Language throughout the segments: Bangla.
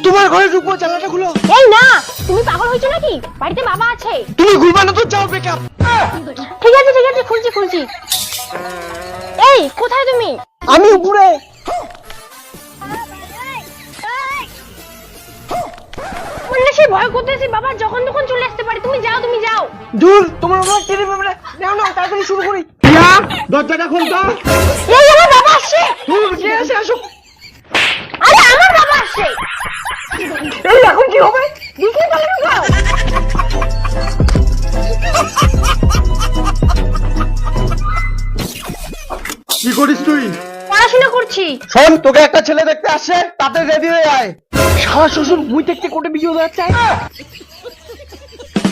তোমার ঘরে ঢুকবো, জানালাটা খুলো। এই না, তুমি পাগল হয়েছো নাকি? বাড়িতে বাবা আছে। তুমি ঘুরবা না তো, যাও বেকআপ। ঠিক আছে খুলছি। এই কোথায় তুমি? আমি উপরে। বললে সে ভয় করতেছি বাবা, যখন তখন চলে আসতে পারে। তুমি যাও। দূর, তোমার বাবা টেনে পাবে না। নাও তাড়াতাড়ি শুরু করি। ইয়া, দরজাটা খোল তো। এই আমার বাবা আসছে। দূর, কে আছে আসো। আরে আমার বাবা আসছে। এই এখন কি হবে? দিকে চলে যাও। কি করিস তুই? পড়াশোনা করছি। শোন, তোকে একটা ছেলে দেখতে আসছে, তাতে রেডি হয়ে আয়। শালা শ্বশুর মুই দেখতে কোটে বিয়ে হয়ে যাচ্ছে।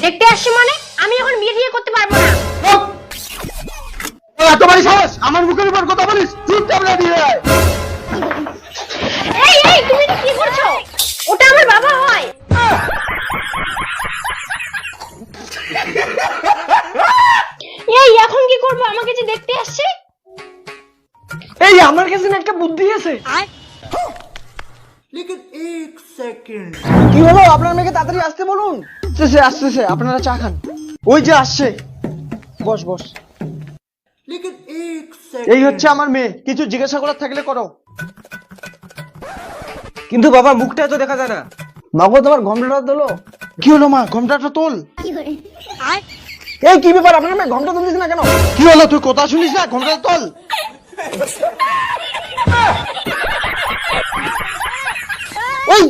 দেখতে আসছি মানে? আমি এখন বিয়ে করতে পারবো না। এত বড় সাহস, আমার মুখের উপর কথা বলিস? চুপচাপ রেডি হয়ে আয়। এই তুমি এটা কি করছো? ওটা আমার বাবা হয়। এই এখন কি করব? আমাকে যে দেখতে আসছে। এই আমার কাছে না একটা বুদ্ধি আছে। लेकिन एक सेकंड কি হলো? আপনার মেয়েকে তাড়াতাড়ি আসতে বলুন। আসতেছে, আপনারা চা খান। ওই যে আসছে। বস। लेकिन एक এই सेकंड হচ্ছে আমার মেয়ে, কিছু জিজ্ঞাসা করার থাকলে করো। কিন্তু বাবা, মুখটা তো দেখা যায় না। মাগো, তোমার ঘোমটাটা তোলো। কি হলো মা? ঘোমটাটা তোল। এই কি ব্যাপার, আপনার মেয়ে ঘোমটা তুলছিস না কেন? কি হলো, তুই কথা শুনিস না? ঘোমটাটা তোল। এই